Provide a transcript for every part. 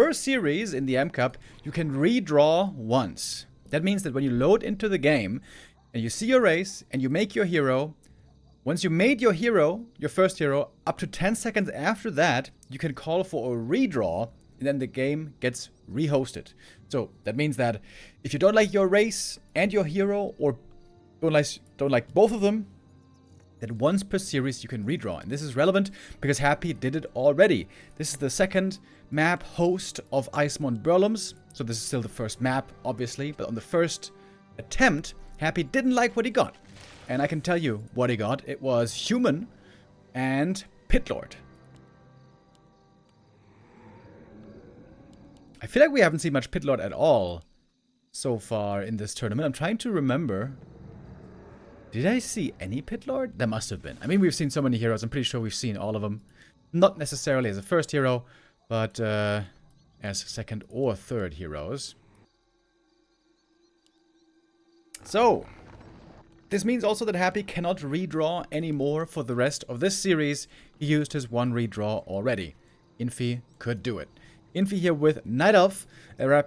per series in the M Cup, you can redraw once. That means that when you load into the game and you see your race and you make your hero, once you made your hero, your first hero, up to 10 seconds after that, you can call for a redraw, and then the game gets rehosted. So that means that if you don't like your race and your hero, or don't like both of them, then once per series you can redraw. And this is relevant because Happy did it already. This is the second map host of Icemont Burlums. So this is still the first map, obviously. But on the first attempt, Happy didn't like what he got. And I can tell you what he got. It was Human and Pitlord. I feel like we haven't seen much Pitlord at all so far in this tournament. I'm trying to remember. Did I see any Pitlord? There must have been. I mean, we've seen so many heroes. I'm pretty sure we've seen all of them. Not necessarily as a first hero, but as second or third heroes. So, this means also that Happy cannot redraw anymore for the rest of this series. He used his one redraw already. Infi could do it. Infi here with Night Elf, a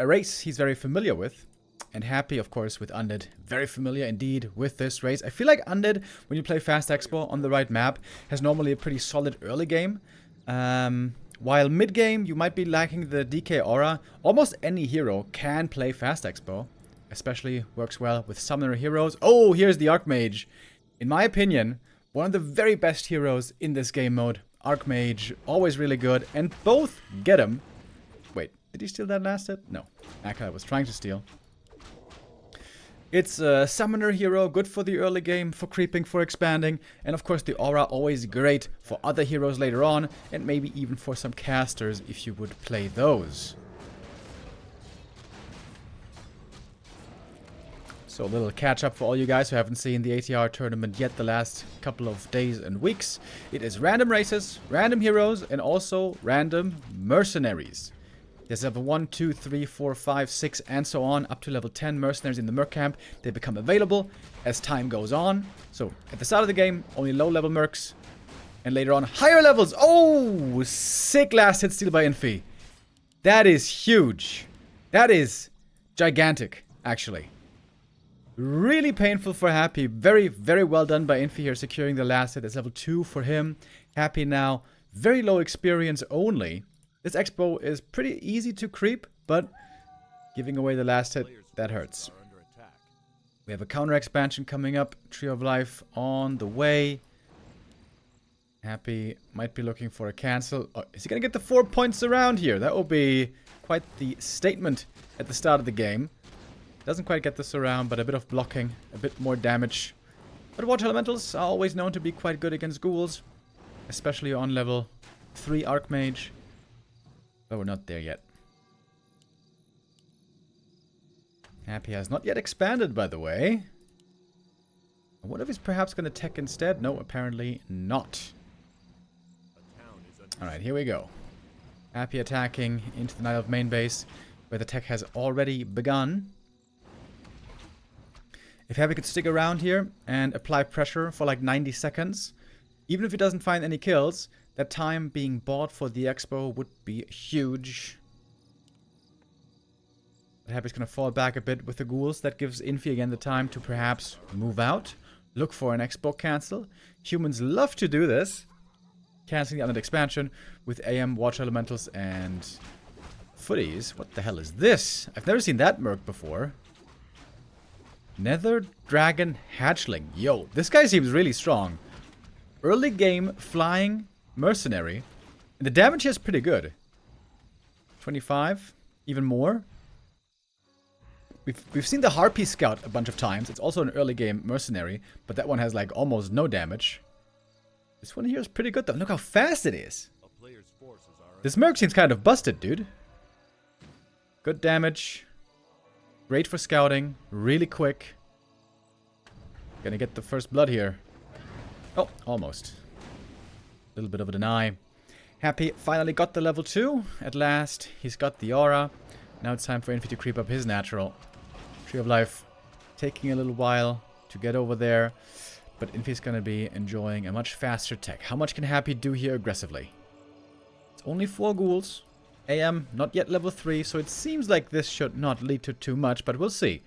race he's very familiar with. And Happy, of course, with Undead. Very familiar indeed with this race. I feel like Undead, when you play Fast Expo on the right map, has normally a pretty solid early game. While mid-game, you might be lacking the DK aura. Almost any hero can play Fast Expo. Especially works well with summoner heroes. Oh, here's the Archmage. In my opinion, one of the very best heroes in this game mode. Archmage, always really good. And both get him. Wait, did he steal that last hit? No. Aka was trying to steal. It's a summoner hero, good for the early game, for creeping, for expanding, and of course the aura always great for other heroes later on, and maybe even for some casters if you would play those. So a little catch up for all you guys who haven't seen the ATR tournament yet the last couple of days and weeks. It is random races, random heroes, and also random mercenaries. There's level 1, 2, 3, 4, 5, 6, and so on, up to level 10 mercenaries in the Merc camp. They become available as time goes on. So, at the start of the game, only low-level Mercs. And later on, higher levels. Oh, sick last hit steal by Infi. That is huge. That is gigantic, actually. Really painful for Happy. Very, very well done by Infi here, securing the last hit. It's level 2 for him. Happy now, very low experience only. This expo is pretty easy to creep, but giving away the last hit, that hurts. We have a counter expansion coming up. Tree of Life on the way. Happy might be looking for a cancel. Oh, is he going to get the 4 points around here? That will be quite the statement at the start of the game. Doesn't quite get this around, but a bit of blocking, a bit more damage. But Water Elementals are always known to be quite good against ghouls, especially on level 3 Archmage. But we're not there yet. Happy has not yet expanded, by the way. I wonder if he's perhaps going to tech instead. No, apparently not. Alright, here we go. Happy attacking into the Night Elf main base, where the tech has already begun. If Happy could stick around here and apply pressure for like 90 seconds, even if he doesn't find any kills, that time being bought for the expo would be huge. But Happy's gonna fall back a bit with the ghouls. That gives Infi again the time to perhaps move out. Look for an expo cancel. Humans love to do this. Canceling the Undead expansion with AM, Water Elementals, and Footies. What the hell is this? I've never seen that Merc before. Nether Dragon Hatchling. Yo, this guy seems really strong. Early game flying Mercenary. And the damage here is pretty good. 25, even more. We've seen the Harpy Scout a bunch of times. It's also an early game Mercenary, but that one has like almost no damage. This one here is pretty good though. Look how fast it is. This Merc seems kind of busted, dude. Good damage. Great for scouting. Really quick. Gonna get the first blood here. Oh, almost. A little bit of a deny. Happy finally got the level 2. At last, he's got the aura. Now it's time for Infi to creep up his natural. Tree of Life taking a little while to get over there. But Infi's gonna be enjoying a much faster tech. How much can Happy do here aggressively? It's only 4 ghouls. AM, not yet level 3, so it seems like this should not lead to too much, but we'll see.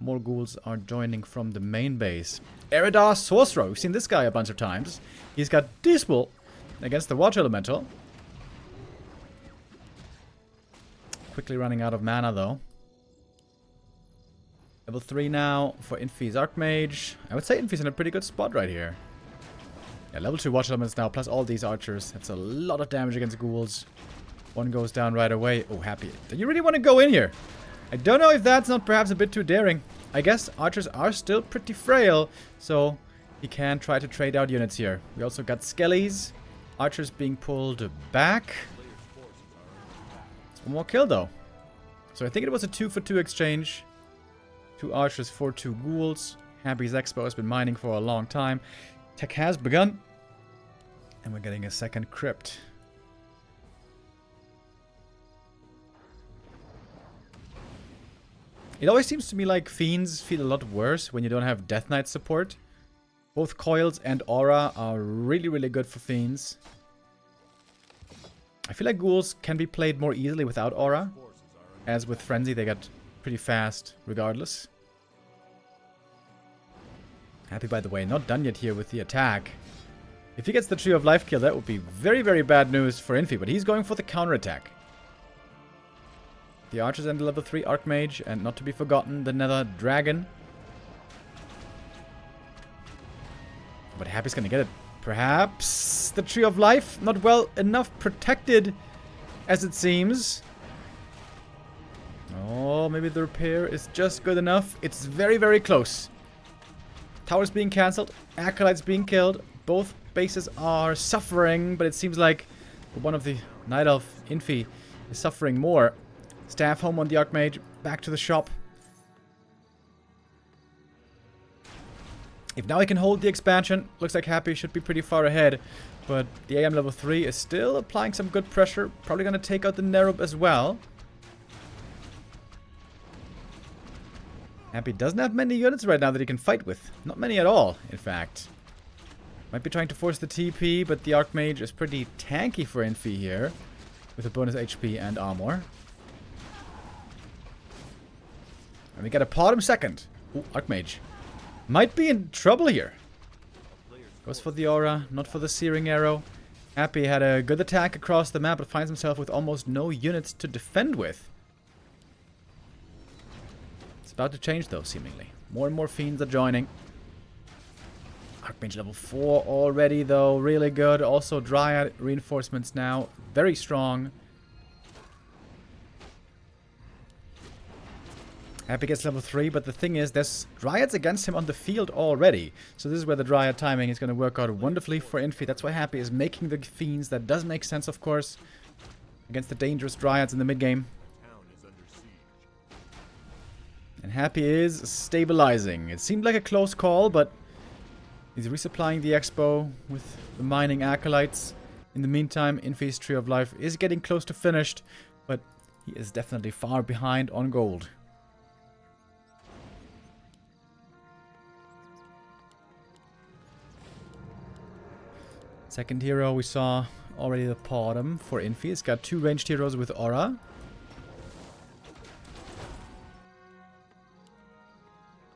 More ghouls are joining from the main base. Eridar Sorcerer, we've seen this guy a bunch of times. He's got Dispel against the Water Elemental. Quickly running out of mana, though. Level 3 now for Infi's Archmage. I would say Infi's in a pretty good spot right here. Yeah, level 2 Watch Elements now, plus all these archers. That's a lot of damage against ghouls. One goes down right away. Oh, happy. Do you really want to go in here? I don't know if that's not perhaps a bit too daring. I guess archers are still pretty frail, so he can try to trade out units here. We also got skellies. Archers being pulled back. It's one more kill, though. So I think it was a 2-for-2 exchange. 2 archers for 2 ghouls. Happy's Expo has been mining for a long time. Tech has begun. And we're getting a second crypt. It always seems to me like Fiends feel a lot worse when you don't have Death Knight support. Both Coils and Aura are really, really good for Fiends. I feel like Ghouls can be played more easily without Aura. As with Frenzy, they get pretty fast regardless. Happy, by the way, not done yet here with the attack. If he gets the Tree of Life kill, that would be very, very bad news for Infi, but he's going for the counterattack. The archers and the level 3 Archmage, and not to be forgotten, the Nether Dragon. But Happy's gonna get it. Perhaps the Tree of Life, not well enough protected as it seems. Oh, maybe the repair is just good enough. It's very, very close. Towers being cancelled, Acolytes being killed. Both bases are suffering, but it seems like one of the Night Elf, Infi, is suffering more. Staff home on the Archmage, back to the shop. If now he can hold the expansion, looks like Happy should be pretty far ahead. But the AM level 3 is still applying some good pressure. Probably going to take out the Nerub as well. Happy doesn't have many units right now that he can fight with. Not many at all, in fact. Might be trying to force the TP, but the Archmage is pretty tanky for Infi here. With a bonus HP and armor. And we get a Potom second. Ooh, Archmage. Might be in trouble here. Goes for the Aura, not for the Searing Arrow. Happy had a good attack across the map, but finds himself with almost no units to defend with. It's about to change though, seemingly. More and more Fiends are joining. Archmage level 4 already though, really good. Also Dryad reinforcements now, very strong. Happy gets level 3, but the thing is, there's Dryads against him on the field already. So this is where the Dryad timing is going to work out wonderfully for Infi. That's why Happy is making the Fiends. That does make sense, of course, against the dangerous Dryads in the mid-game. And Happy is stabilizing. It seemed like a close call, but he's resupplying the Expo with the mining Acolytes. In the meantime, Infi's Tree of Life is getting close to finished, but he is definitely far behind on gold. Second hero, we saw already the Potom for Infi. It's got 2 ranged heroes with Aura.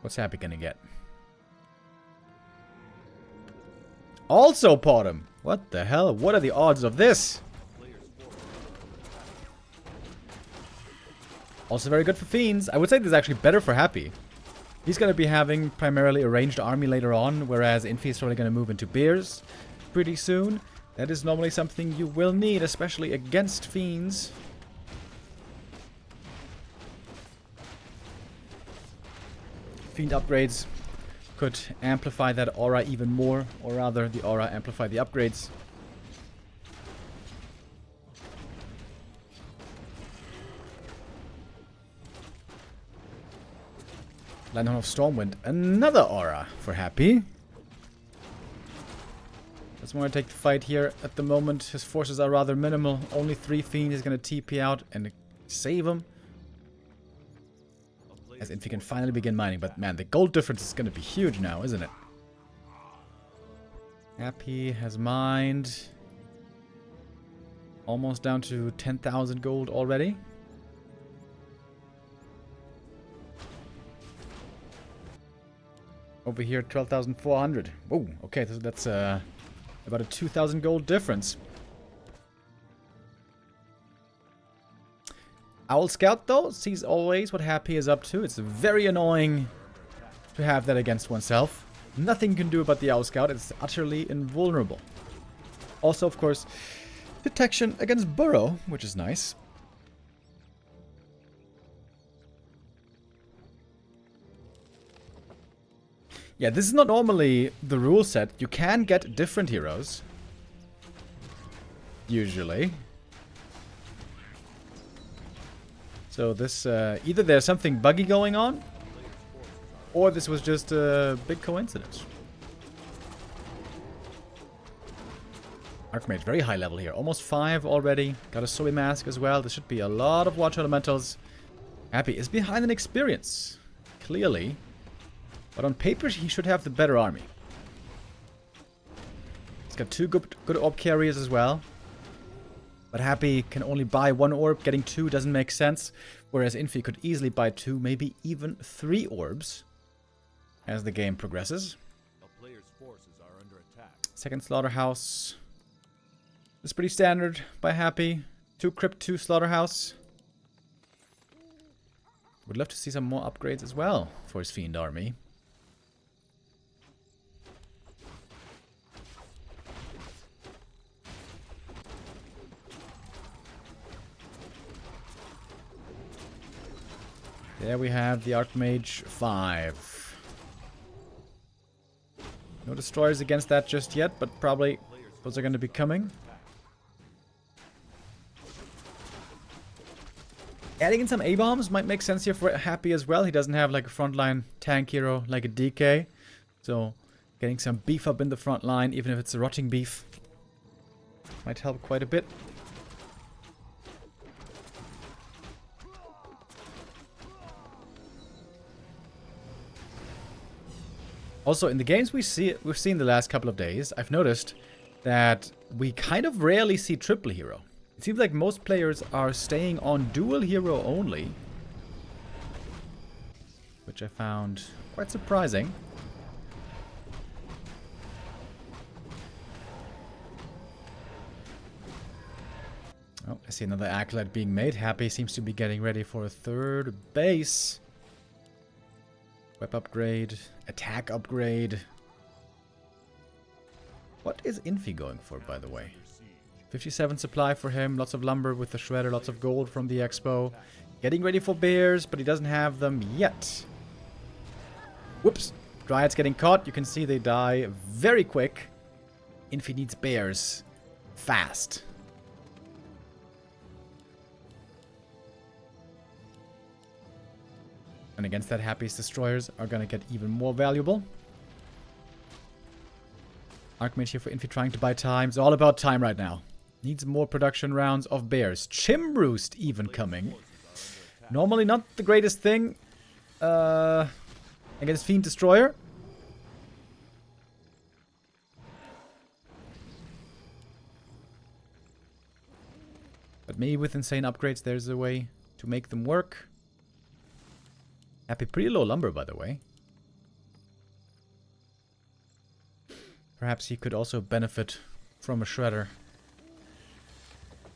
What's Happy gonna get? Also Potom! What the hell? What are the odds of this? Also very good for Fiends. I would say this is actually better for Happy. He's gonna be having primarily a ranged army later on, whereas Infi is probably gonna move into Bears pretty soon. That is normally something you will need, especially against Fiends. Fiend upgrades could amplify that Aura even more, or rather the Aura amplify the upgrades. Landhorn of Stormwind, another Aura for Happy. Doesn't want to take the fight here at the moment. His forces are rather minimal. Only 3 Fiends. He's going to TP out and save him. As Infi can finally begin mining. But man, the gold difference is going to be huge now, isn't it? Happy has mined. Almost down to 10,000 gold already. Over here, 12,400. Oh, okay, that's about a 2,000 gold difference. Owl Scout, though, sees always what Happy is up to. It's very annoying to have that against oneself. Nothing you can do about the Owl Scout. It's utterly invulnerable. Also, of course, detection against Burrow, which is nice. Yeah, this is not normally the rule set. You can get different heroes. Usually. So this, either there's something buggy going on, or this was just a big coincidence. Archmage, very high level here. Almost 5 already. Got a Soy Mask as well. There should be a lot of Water Elementals. Happy is behind in experience. Clearly. But on paper, he should have the better army. He's got 2 good orb carriers as well. But Happy can only buy 1 orb. Getting 2 doesn't make sense. Whereas Infi could easily buy 2, maybe even 3 orbs as the game progresses. A player's forces are under attack. Second Slaughterhouse. It's pretty standard by Happy. 2 Crypt, 2 Slaughterhouse. Would love to see some more upgrades as well for his Fiend army. There we have the Archmage 5. No destroyers against that just yet, but probably those are going to be coming. Adding in some A-bombs might make sense here for Happy as well. He doesn't have like a frontline tank hero like a DK. So getting some beef up in the front line, even if it's a rotting beef, might help quite a bit. Also, in the games we've seen the last couple of days, I've noticed that we kind of rarely see triple hero. It seems like most players are staying on dual hero only, which I found quite surprising. Oh, I see another acolyte being made. Happy seems to be getting ready for a 3rd base. Web upgrade, attack upgrade. What is Infi going for, by the way? 57 supply for him, lots of lumber with the shredder, lots of gold from the expo. Getting ready for bears, but he doesn't have them yet. Whoops, Dryads getting caught. You can see they die very quick. Infi needs bears fast. And against that, Happy's destroyers are going to get even more valuable. Archmage here for Infi trying to buy time. It's all about time right now. Needs more production rounds of bears. Chimroost even coming. Normally not the greatest thing against Fiend Destroyer. But maybe with insane upgrades there's a way to make them work. Happy, pretty low lumber, by the way. Perhaps he could also benefit from a shredder.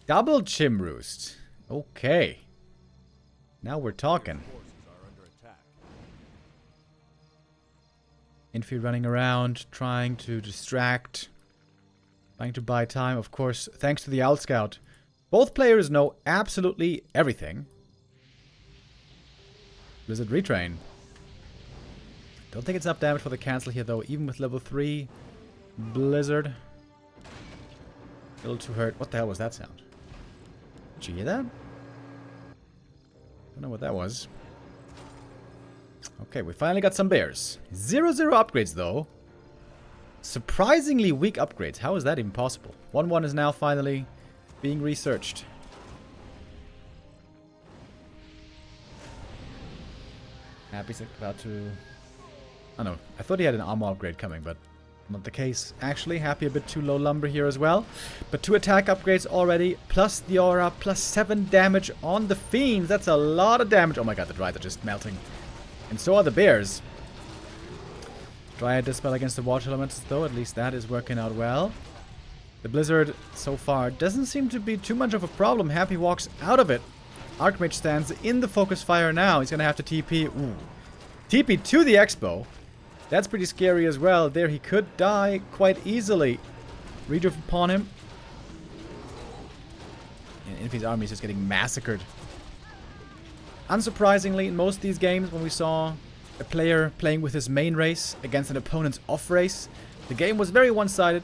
Double Chimroost. Okay. Now we're talking. Infi running around, trying to distract. Trying to buy time, of course, thanks to the Owl Scout. Both players know absolutely everything. Blizzard Retrain. Don't think it's enough damage for the cancel here, though. Even with level 3 Blizzard. A little too hurt. What the hell was that sound? Did you hear that? Don't know what that was. Okay, we finally got some bears. 0-0 upgrades, though. Surprisingly weak upgrades. How is that even possible? 1-1 is now finally being researched. Happy's about to... Oh no, I thought he had an armor upgrade coming, but Not the case, actually. Happy a bit too low lumber here as well. But 2 attack upgrades already, plus the aura, plus 7 damage on the fiends. That's a lot of damage. Oh my god, the Dryads are just melting. And so are the bears. Dryad Dispel against the water elementals, though. At least that is working out well. The Blizzard, so far, doesn't seem to be too much of a problem. Happy walks out of it. Archmage stands in the focus fire now. He's going to have to TP. Ooh. TP to the Expo. That's pretty scary as well. There, he could die quite easily. Rejuve upon him. And Infi's army is just getting massacred. Unsurprisingly, in most of these games, when we saw a player playing with his main race against an opponent's off race, the game was very one-sided.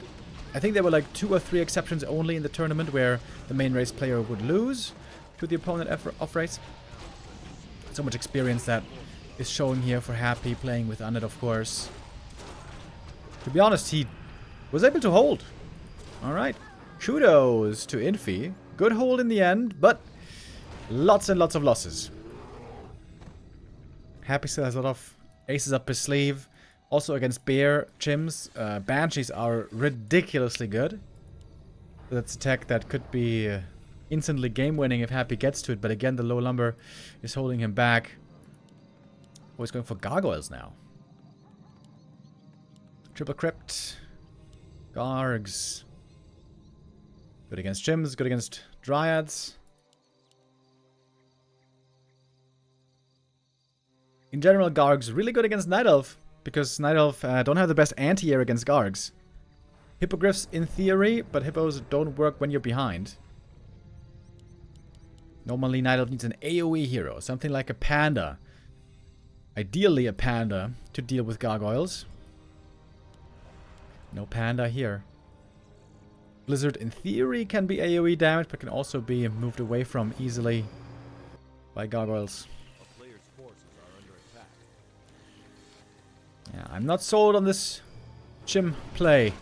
I think there were like 2 or 3 exceptions only in the tournament where the main race player would lose to the opponent off race. So much experience that is showing here for Happy, playing with Undead, of course. To be honest, he was able to hold. Alright. Kudos to Infi. Good hold in the end, but lots and lots of losses. Happy still has a lot of aces up his sleeve. Also against Bear, Chims, Banshees are ridiculously good. That's a tech that could be instantly game-winning if Happy gets to it. But again, the low lumber is holding him back. Oh, he's going for gargoyles now. Triple crypt. Gargs. Good against Chims, good against Dryads. In general, Gargs really good against Night Elf. Because Night Elf don't have the best anti-air against Gargs. Hippogriffs in theory, but hippos don't work when you're behind. Normally Night Elf needs an AoE hero. Something like a panda. Ideally a panda to deal with gargoyles. No panda here. Blizzard in theory can be AoE damage, but can also be moved away from easily by gargoyles. A player's forces are under attack. Yeah, I'm not sold on this Chim play.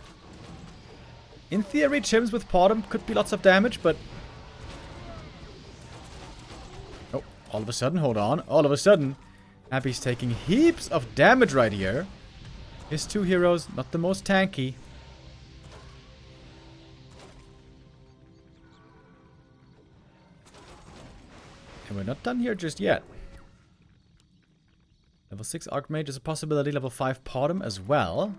In theory, Chims with Potom could be lots of damage, but... Oh, all of a sudden, hold on. All of a sudden, Happy's taking heaps of damage right here. His 2 heroes, not the most tanky. And we're not done here just yet. Level 6 Archmage is a possibility. Level 5 Potom as well.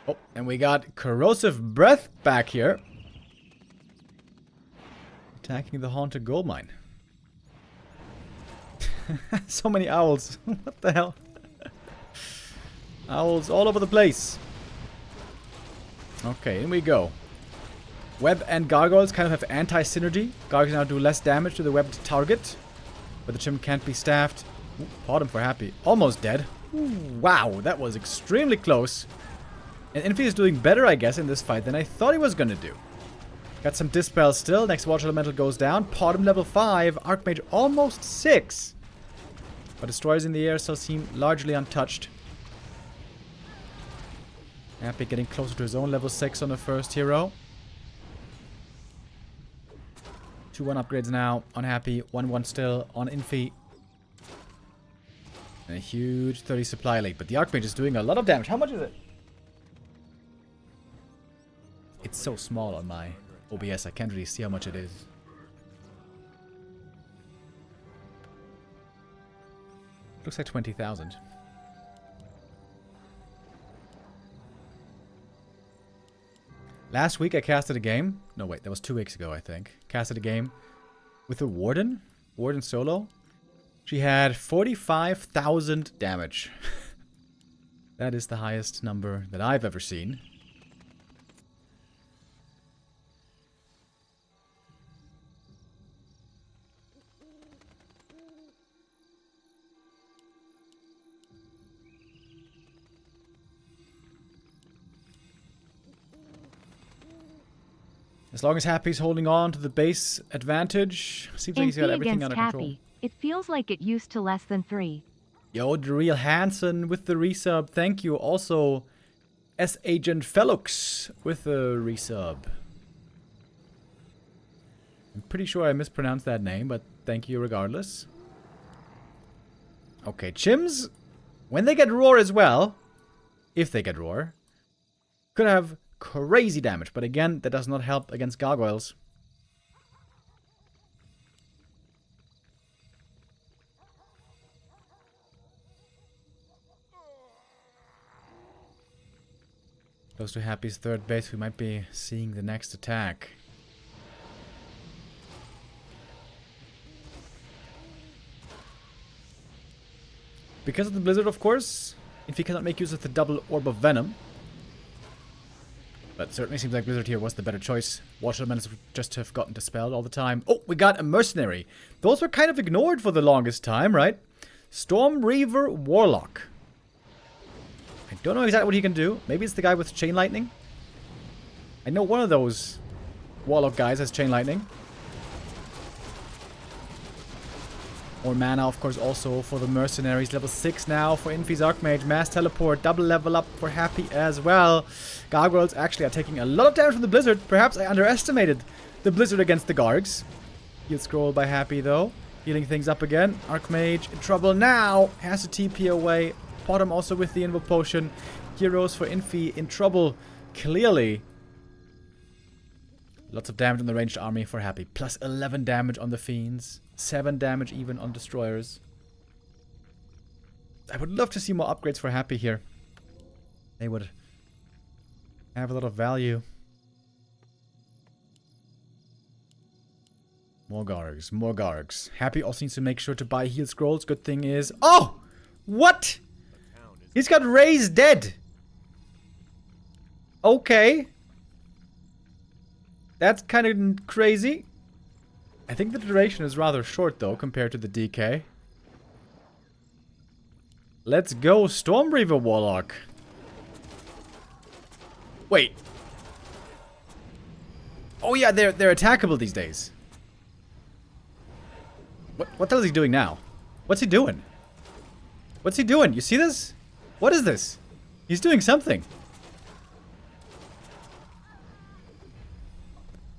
Oh, and we got Corrosive Breath back here. Attacking the Haunted Goldmine. So many owls. What the hell? Owls all over the place. Okay, in we go. Web and Gargoyles kind of have anti-synergy. Gargoyles now do less damage to the webbed target. But the Chim can't be staffed. Ooh, Potom for Happy. Almost dead. Ooh, wow, that was extremely close. And Infi is doing better, I guess, in this fight than I thought he was going to do. Got some Dispel still. Next Water Elemental goes down. Potom level 5. Archmage almost 6. But Destroyers in the air still seem largely untouched. Happy getting closer to his own level 6 on the first hero. 2-1 upgrades now on Happy. 1-1 still on Infi. And a huge 30 supply lead. But the Archmage is doing a lot of damage. How much is it? It's so small on my OBS. I can't really see how much it is. Looks like 20,000. Last week I casted a game. No, wait, that was 2 weeks ago, I think. Casted a game with a Warden. Warden solo. She had 45,000 damage. That is the highest number that I've ever seen. As long as Happy's holding on to the base advantage, seems like he's got everything under control. It feels like it used to less than 3. Yo, the real Hansen with the resub. Thank you. Also, S Agent Felix with the resub. I'm pretty sure I mispronounced that name, but thank you regardless. Okay, Chims, when they get Roar as well, if they get Roar, Could have crazy damage, but again, that does not help against gargoyles. Close to Happy's third base, we might be seeing the next attack. Because of the blizzard, of course, Infi cannot make use of the double orb of venom. But certainly seems like blizzard here was the better choice. Watermelons would just have gotten dispelled all the time. Oh, we got a mercenary. Those were kind of ignored for the longest time, right? Storm Reaver Warlock. I don't know exactly what he can do. Maybe it's the guy with chain lightning. I know one of those Warlock guys has chain lightning. More mana, of course, also for the mercenaries. Level 6 now for Infi's Archmage. Mass teleport, double level up for Happy as well. Gargoyles actually are taking a lot of damage from the blizzard. Perhaps I underestimated the blizzard against the Gargs. Heal scroll by Happy though. Healing things up again. Archmage in trouble now. Has to TP away. Bottom also with the Invo Potion. Heroes for Infi in trouble. Clearly. Lots of damage on the ranged army for Happy. Plus 11 damage on the Fiends. 7 damage even on Destroyers. I would love to see more upgrades for Happy here. They would have a lot of value. More Gargs. More Gargs. Happy also needs to make sure to buy heal scrolls. Good thing is... Oh! What? He's got Raise Dead. Okay. That's kind of crazy. I think the duration is rather short, though, compared to the DK. Let's go, Stormreaver Warlock. Wait. Oh yeah, they're attackable these days. What the hell is he doing now? What's he doing? What's he doing? You see this? What is this? He's doing something.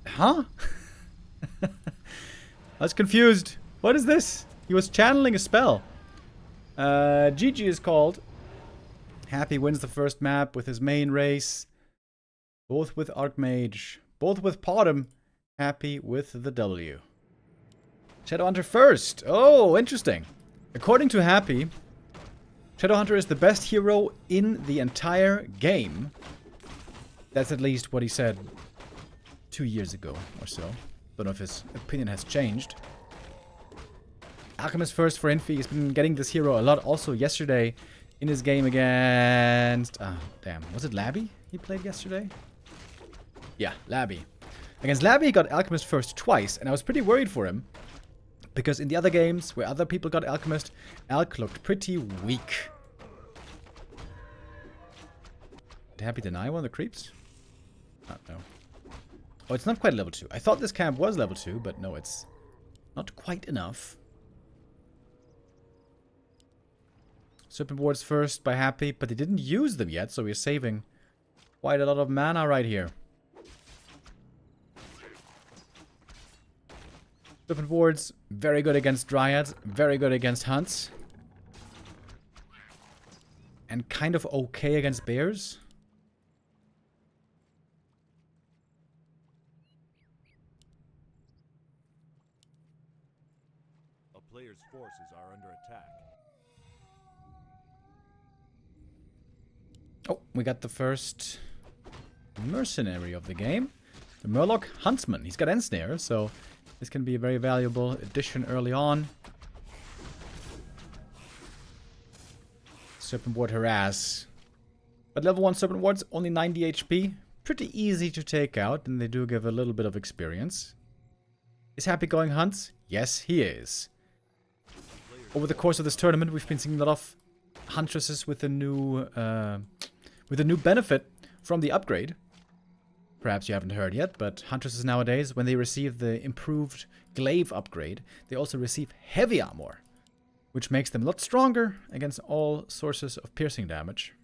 Huh? I was confused. What is this? He was channeling a spell. GG is called. Happy wins the first map with his main race. Both with Archmage. Both with Potom. Happy with the W. Shadowhunter first. Oh, interesting. According to Happy, Shadowhunter is the best hero in the entire game. That's at least what he said 2 years ago or so. Don't know if his opinion has changed. Alchemist first for Infi. He's been getting this hero a lot. Also yesterday in his game against... Oh, damn. Was it Labby he played yesterday? Yeah, Labby. Against Labby he got Alchemist first twice. And I was pretty worried for him. Because in the other games where other people got Alchemist, Alch looked pretty weak. Did Happy deny one of the creeps? Oh, no. Oh, it's not quite level 2. I thought this camp was level 2, but no, it's not quite enough. Serpent wards first by Happy, but they didn't use them yet, so we're saving quite a lot of mana right here. Serpent wards, very good against Dryads, very good against Hunts. And kind of okay against Bears. A player's forces are under attack. Oh, we got the first mercenary of the game. The Murloc Huntsman. He's got Ensnare, so this can be a very valuable addition early on. Serpent Ward Harass. But level 1 Serpent Ward's only 90 HP. Pretty easy to take out, and they do give a little bit of experience. Is Happy going Hunts? Yes, he is. Over the course of this tournament, we've been seeing a lot of Huntresses with a new benefit from the upgrade. Perhaps you haven't heard yet, but Huntresses nowadays, when they receive the improved Glaive upgrade, they also receive heavy armor, which makes them a lot stronger against all sources of piercing damage.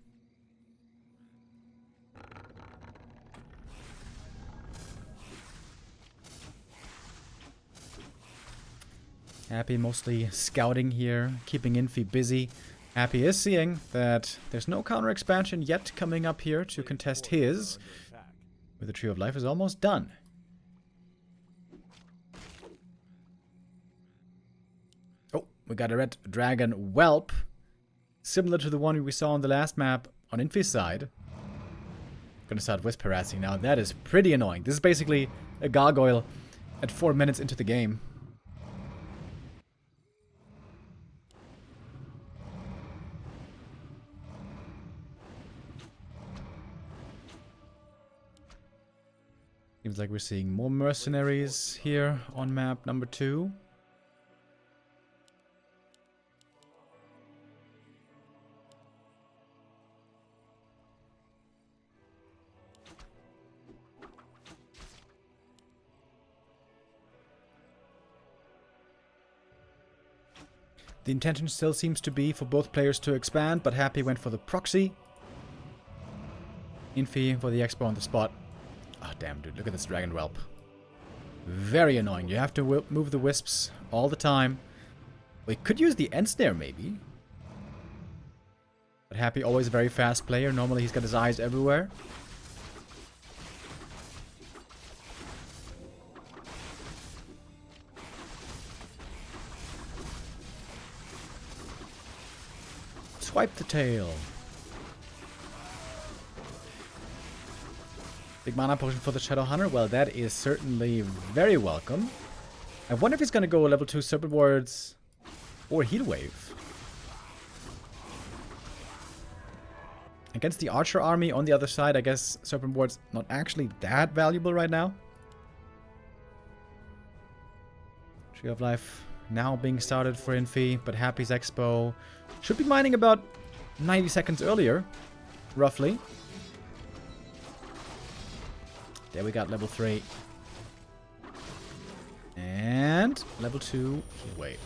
Happy mostly scouting here, keeping Infi busy. Happy is seeing that there's no counter expansion yet coming up here to contest his. Where the Tree of Life is almost done. Oh, we got a red dragon whelp. Similar to the one we saw on the last map on Infi's side. Gonna start wisp harassing now. That is pretty annoying. This is basically a gargoyle at 4 minutes into the game. Seems like we're seeing more mercenaries here on map number 2. The intention still seems to be for both players to expand, but Happy went for the proxy. Infi for the expo on the spot. Oh, damn, dude. Look at this dragon whelp. Very annoying. You have to move the wisps all the time. We could use the end snare, maybe. But Happy, always a very fast player. Normally, he's got his eyes everywhere. Swipe the tail. Big mana potion for the Shadow Hunter. Well, that is certainly very welcome. I wonder if he's going to go level 2 Serpent Wards or Heal Wave. Against the Archer army on the other side, I guess Serpent Wards not actually that valuable right now. Tree of Life now being started for Infi, but Happy's Expo should be mining about 90 seconds earlier, roughly. There we got level 3. And level 2 Heal Wave.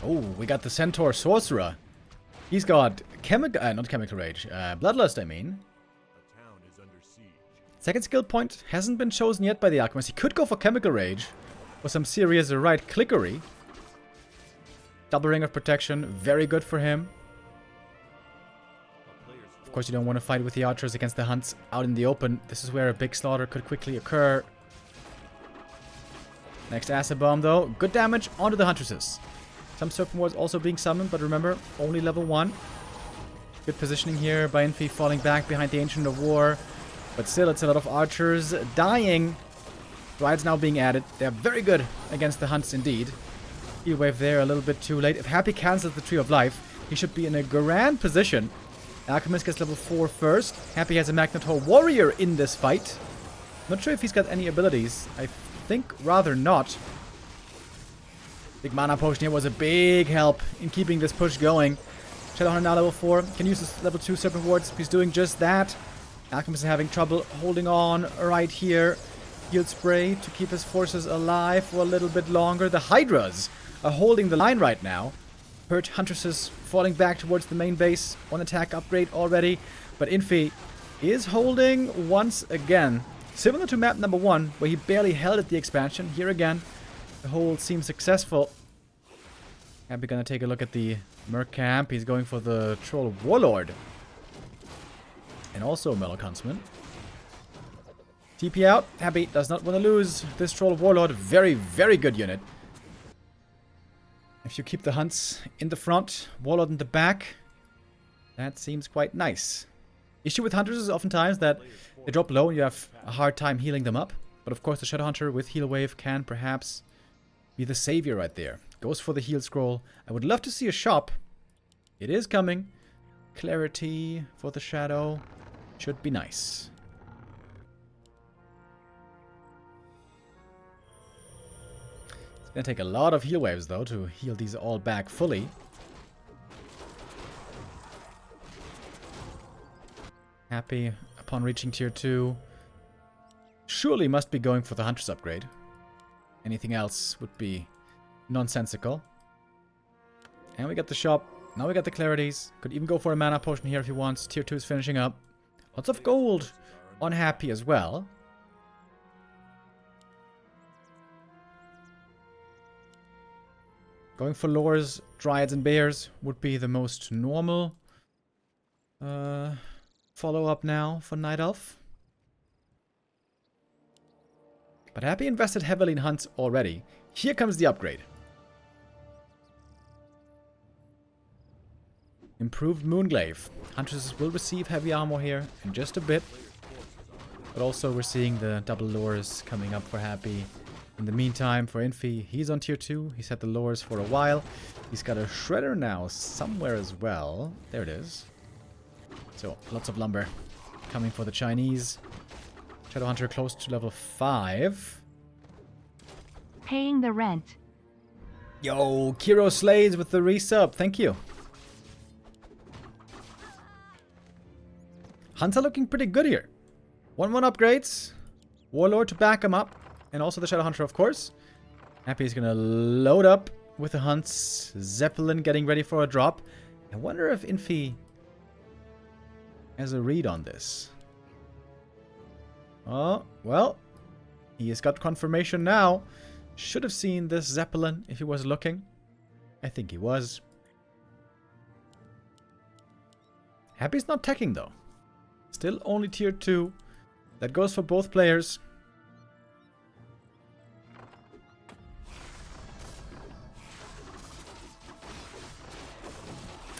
Oh, we got the Centaur Sorcerer. He's got not Chemical Rage, Bloodlust, I mean. The town is under siege. Second skill point hasn't been chosen yet by the Alchemist. He could go for Chemical Rage or some serious right clickery. Double Ring of Protection, very good for him. Of course, you don't want to fight with the archers against the hunts out in the open. This is where a big slaughter could quickly occur. Next Acid Bomb, though. Good damage onto the huntresses. Some Serpent Wards also being summoned, but remember, only level 1. Good positioning here by Infi, falling back behind the Ancient of War. But still, it's a lot of archers dying. Rides now being added. They're very good against the hunts indeed. Heal Wave there a little bit too late. If Happy cancels the Tree of Life, he should be in a grand position. Alchemist gets level 4 first. Happy has a Magnetor Warrior in this fight. Not sure if he's got any abilities. I think rather not. Big mana potion here was a big help in keeping this push going. Shadowhunter now level 4. Can use his level 2 Serpent Wards. He's doing just that. Alchemist is having trouble holding on right here. Heal Spray to keep his forces alive for a little bit longer. The Hydras are holding the line right now. Hurt Huntresses falling back towards the main base. One attack upgrade already. But Infi is holding once again. Similar to map number 1, where he barely held at the expansion. Here again, the hold seems successful. Happy gonna take a look at the Merc camp. He's going for the Troll Warlord. And also a Mellow Huntsman. TP out. Happy does not want to lose this Troll Warlord. Very, very good unit. If you keep the hunts in the front, Warlord in the back, that seems quite nice. Issue with hunters is oftentimes that they drop low and you have a hard time healing them up. But of course the Shadow Hunter with Heal Wave can perhaps be the savior right there. Goes for the heal scroll. I would love to see a shop. It is coming. Clarity for the Shadow. Should be nice. It's gonna take a lot of heal waves though to heal these all back fully. Happy upon reaching tier 2. Surely must be going for the Huntress upgrade. Anything else would be nonsensical. And we got the shop. Now we got the clarities. Could even go for a mana potion here if he wants. Tier 2 is finishing up. Lots of gold unhappy as well. Going for lures, dryads, and bears would be the most normal follow-up now for Night Elf. But Happy invested heavily in hunts already. Here comes the upgrade. Improved Moonglaive. Huntresses will receive heavy armor here in just a bit. But also we're seeing the double lures coming up for Happy. In the meantime, for Infi, he's on tier 2. He's had the lures for a while. He's got a shredder now somewhere as well. There it is. So, lots of lumber coming for the Chinese. Shadowhunter close to level 5. Paying the rent. Yo, Kiro Slades with the resub. Thank you. Hunts are looking pretty good here. 1-1 upgrades. Warlord to back him up. And also the Shadowhunter, of course. Happy is going to load up with the hunts. Zeppelin getting ready for a drop. I wonder if Infi has a read on this. Oh, well. He has got confirmation now. Should have seen this Zeppelin if he was looking. I think he was. Happy's not teching though. Still only tier 2. That goes for both players.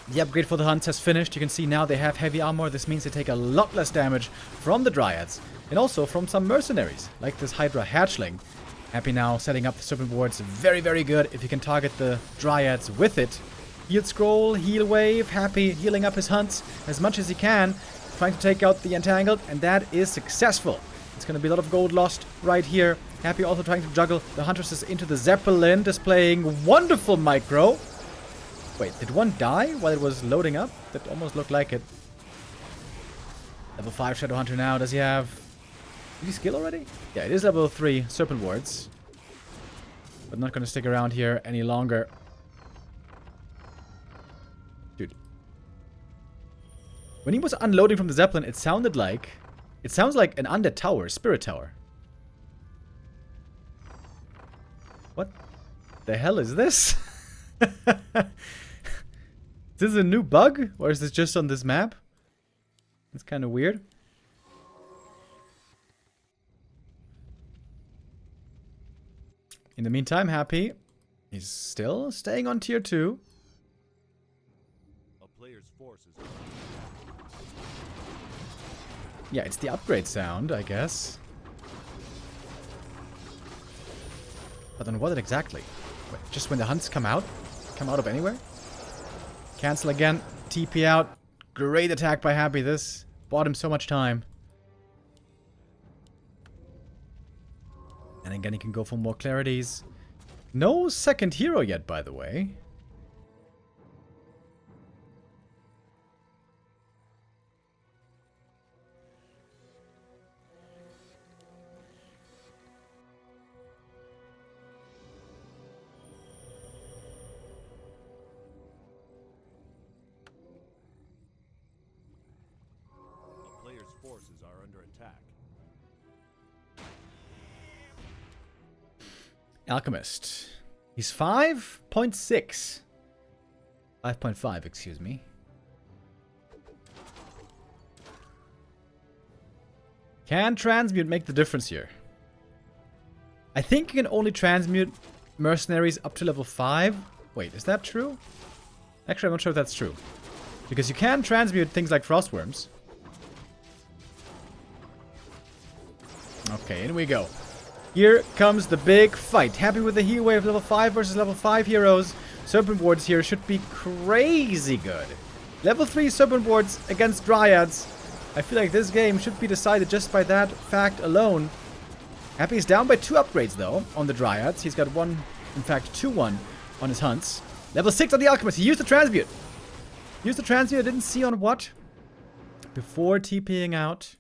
The upgrade for the hunts has finished. You can see now they have heavy armor. This means they take a lot less damage from the dryads. And also from some mercenaries, like this Hydra hatchling. Happy now setting up the serpent wards. Very, very good if you can target the dryads with it. Heal scroll, heal wave. Happy healing up his hunts as much as he can. Trying to take out the entangled, and that is successful. It's going to be a lot of gold lost right here. Happy also trying to juggle the huntresses into the Zeppelin, displaying wonderful micro. Wait, did one die while it was loading up? That almost looked like it. Level 5 Shadowhunter now. Does he have... Did he skill already? Yeah, it is level 3 Serpent Wards. But not going to stick around here any longer. Dude. When he was unloading from the Zeppelin, it sounded like... It sounds like an undead tower, spirit tower. What the hell is this? Is this a new bug? Or is this just on this map? It's kind of weird. In the meantime, Happy is still staying on tier 2. A player's forces. Yeah, it's the upgrade sound, I guess. But on what exactly? Wait, just when the hunts come out? Come out of anywhere? Cancel again. TP out. Great attack by Happy. This bought him so much time. And again, he can go for more clarities. No second hero yet, by the way. A player's forces are under attack. Alchemist. He's 5.6. 5.5, excuse me. Can transmute make the difference here? I think you can only transmute mercenaries up to level 5. Wait, is that true? Actually, I'm not sure if that's true. Because you can transmute things like frostworms. Okay, in we go. Here comes the big fight. Happy with the heal wave, level 5 versus level 5 heroes. Serpent wards here should be crazy good. Level 3 serpent wards against dryads. I feel like this game should be decided just by that fact alone. Happy is down by 2 upgrades though on the dryads. He's got 1, in fact 2-1 on his hunts. Level 6 on the alchemist. He used the transmute. Used the transmute. I didn't see on what. Before TPing out.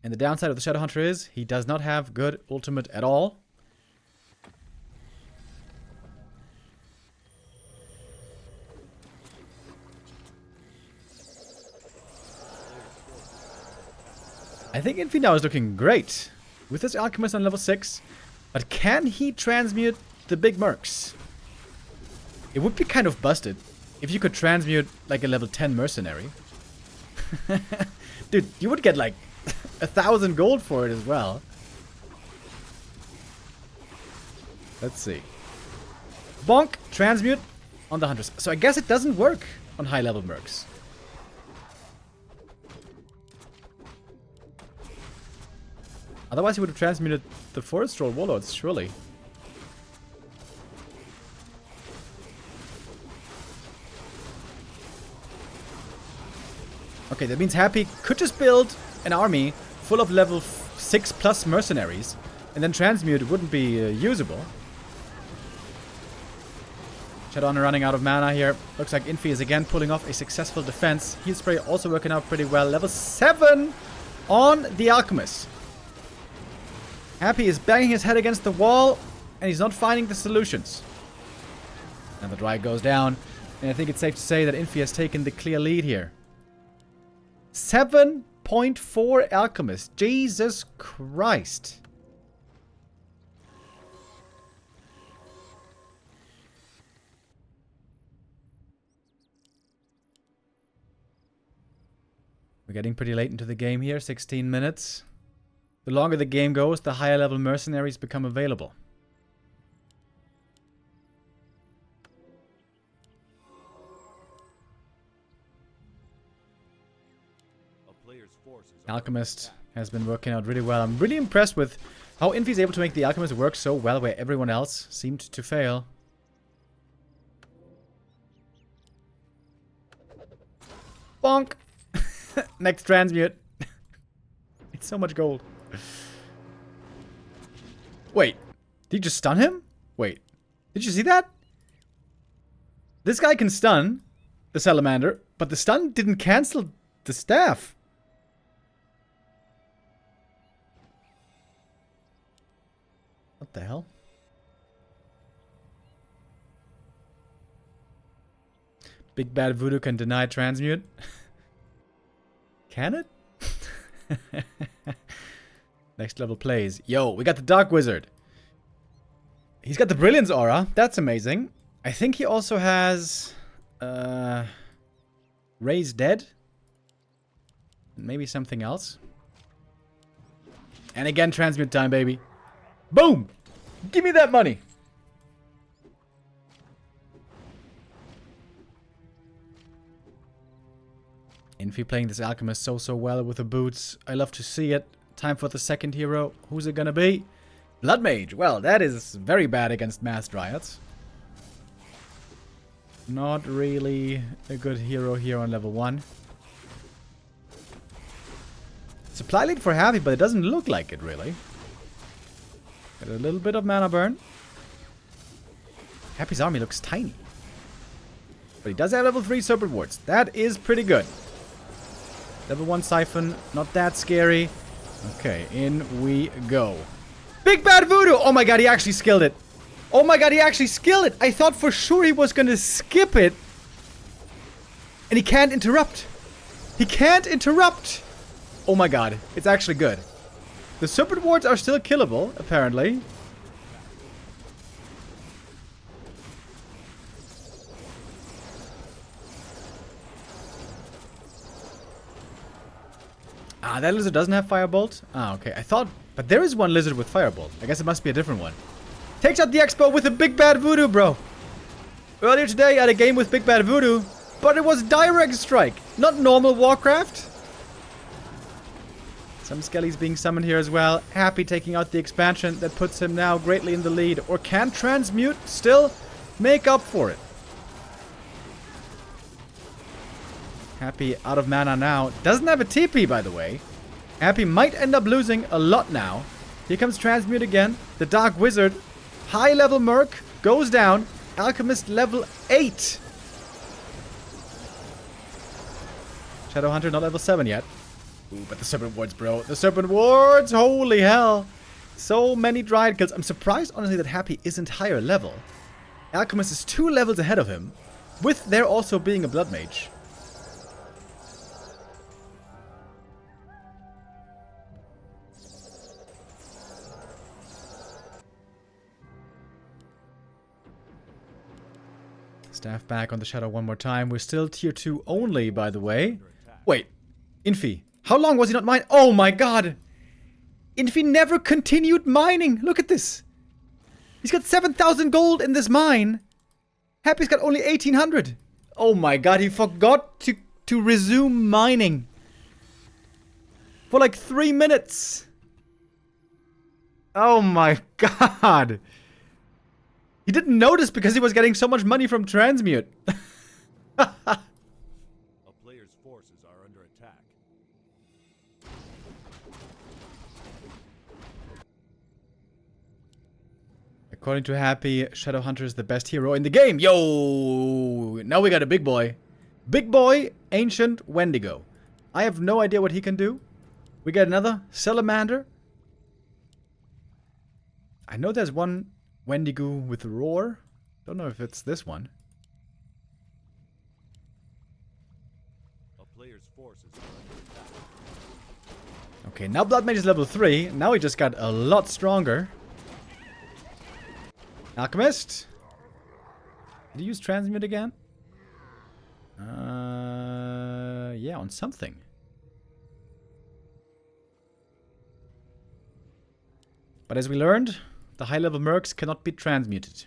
And the downside of the Shadowhunter is he does not have good ultimate at all. Player's I think Infi now is looking great with this Alchemist on level 6. But can he transmute the big mercs? It would be kind of busted if you could transmute like a level 10 mercenary. Dude, you would get like 1,000 gold for it as well. Let's see. Bonk, transmute on the hunters. So I guess it doesn't work on high level mercs. Otherwise he would have transmuted the forest troll warlords, surely. Okay, that means Happy could just build an army full of level 6 plus mercenaries, and then transmute wouldn't be usable. Shadowhunter running out of mana here. Looks like Infi is again pulling off a successful defense. Heal spray also working out pretty well. Level 7 on the Alchemist. Happy is banging his head against the wall, and he's not finding the solutions. And the Dry goes down, and I think it's safe to say that Infi has taken the clear lead here. 7.4 Alchemist. Jesus Christ. We're getting pretty late into the game here, 16 minutes. The longer the game goes, the higher level mercenaries become available. Alchemist has been working out really well. I'm really impressed with how Infi is able to make the Alchemist work so well where everyone else seemed to fail. Bonk! Next transmute. It's so much gold. Wait. Did you just stun him? Wait. Did you see that? This guy can stun the salamander, but the stun didn't cancel the staff. What the hell? Big Bad Voodoo can deny transmute. Can it? Next level plays. Yo, we got the Dark Wizard. He's got the Brilliance aura. That's amazing. I think he also has Raise Dead. Maybe something else. And again, transmute time, baby. Boom! Give me that money! Infi playing this Alchemist so well with the boots. I love to see it. Time for the second hero. Who's it gonna be? Blood Mage. Well, that is very bad against Mass Dryads. Not really a good hero here on level 1. Supply lead for Happy, but it doesn't look like it, really. Got a little bit of mana burn. Happy's army looks tiny. But he does have level 3 Serpent Wards. That is pretty good. Level 1 Siphon, not that scary. Okay, in we go. Big Bad Voodoo! Oh my god, he actually skilled it. Oh my god, he actually skilled it. I thought for sure he was gonna skip it. And he can't interrupt. He can't interrupt. Oh my god, it's actually good. The Serpent Wards are still killable, apparently. Ah, that lizard doesn't have Firebolt? Ah, okay. I thought... But there is one lizard with Firebolt. I guess it must be a different one. Takes out the Expo with a Big Bad Voodoo, bro. Earlier today, I had a game with Big Bad Voodoo, but it was Direct Strike, not normal Warcraft. Some Skellies being summoned here as well. Happy taking out the expansion that puts him now greatly in the lead. Or can Transmute still make up for it? Happy out of mana now. Doesn't have a TP, by the way. Happy might end up losing a lot now. Here comes Transmute again. The Dark Wizard. High level Merc goes down. Alchemist level 8. Shadowhunter not level 7 yet. Ooh, but the Serpent Wards, bro. The Serpent Wards! Holy hell! So many Dryad kills. I'm surprised, honestly, that Happy isn't higher level. Alchemist is 2 levels ahead of him, with there also being a Blood Mage. Staff back on the Shadow one more time. We're still tier 2 only, by the way. Wait. Infi. How long was he not mining? Oh my god! Infi never continued mining! Look at this! He's got 7,000 gold in this mine! Happy's got only 1,800! Oh my god, he forgot to resume mining! For like 3 minutes! Oh my god! He didn't notice because he was getting so much money from transmute. A player's forces are under attack. According to Happy, Shadowhunter is the best hero in the game. Yo! Now we got a big boy. Big boy, Ancient Wendigo. I have no idea what he can do. We got another Salamander. I know there's one Wendigo with Roar. Don't know if it's this one. A player's forces are under attack. Okay, now Blood Mage is level 3. Now he just got a lot stronger. Alchemist. Did he use Transmute again? Yeah, on something. But as we learned, the high-level mercs cannot be transmuted.